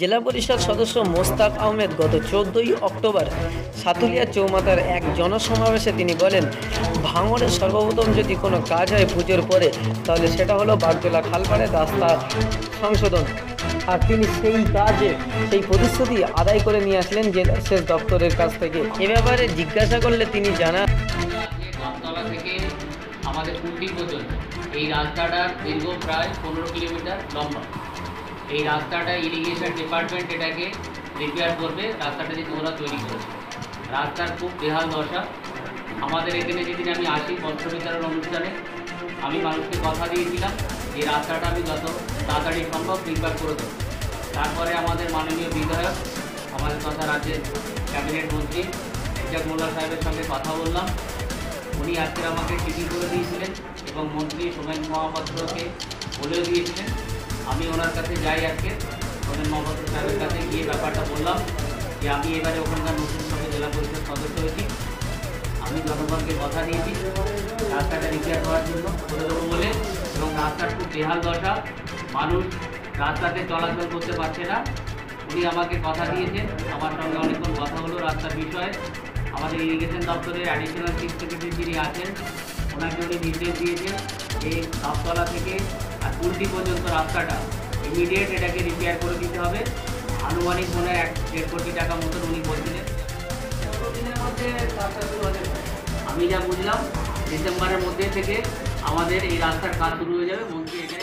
জেলা পরিষদ সদস্য মোস্তাক আহমেদ গত 14ই অক্টোবর সাতুলিয়া চৌমাথার এক জনসমাবেশে তিনি বলেন, ভাঙড়ের সর্বপ্রথম যদি কোনো কাজ হয় পুজোর পরে, তাহলে সেটা হলো বাগদোলা খালপাড়ে রাস্তা সংশোধন। আর তিনি সেই প্রতিশ্রুতি আদায় করে নিয়ে আসলেন জেলা সেচ দপ্তরের কাছ থেকে। এ ব্যাপারে জিজ্ঞাসা করলে তিনি জানান, গামতলা থেকে আমাদের কুন্ডি পর্যন্ত এই রাস্তাটা দীর্ঘ প্রায় 15 কিলোমিটার লম্বা। এই রাস্তাটা ইরিগেশন ডিপার্টমেন্ট এটাকে রিপেয়ার করবে। রাস্তাটা যদি ওরা তৈরি করেছে, রাস্তার খুব বেহাল দশা। আমাদের এখানে যেদিন আমি আসি বস্ত্র বিতরণ অনুষ্ঠানে, আমি মানুষকে কথা দিয়েছিলাম যে রাস্তাটা আমি যত তাড়াতাড়ি সম্ভব রিপেয়ার করে দেবো। তারপরে আমাদের মাননীয় বিধায়ক, আমাদের তথা রাজ্যের ক্যাবিনেট মন্ত্রী ইজাক মোল্লা সাহেবের সঙ্গে কথা বললাম। উনি আজকে আমাকে চিঠি করে দিয়েছিলেন এবং মন্ত্রী সোমেন মহাপাত্রকে বলেও দিয়েছিলেন। আমি ওনার কাছে যাই, আজকে সোমেন মহাপাত্র সাহেবের কাছে গিয়ে ব্যাপারটা বললাম যে আমি এবারে ওখানকার নতুন সঙ্গে জেলা পরিষদ সদস্য হয়েছি। আমি জনগণকে কথা দিয়েছি রাস্তাটা রিপেয়ার করার জন্য করে দেবো বলে, এবং রাস্তার খুব বেহাল দশা, মানুষ রাস্তাতে চলাচল করতে পারছে না। উনি আমাকে কথা দিয়েছেন, আমার সঙ্গে অনেকক্ষণ কথা হলো রাস্তার বিষয়ে। আমাদের ইরিগেশন দপ্তরের অ্যাডিশনাল চিফ সেক্রেটারি যিনি আছেন, ওনাকে উনি নির্দেশ দিয়েছেন এই গামতলা থেকে আর কুলটি পর্যন্ত রাস্তাটা ইমিডিয়েট এটাকে রিপেয়ার করে দিতে হবে। আনুমানিক মনে হয় 1.5 কোটি টাকা মতন উনি বলছিলেন। 15 দিনের মধ্যে রাস্তা শুরু হতে পারে। আমি যা বুঝলাম ডিসেম্বরের মধ্যে থেকে আমাদের এই রাস্তার কাজ শুরু হয়ে যাবে। মন্ত্রী এখানে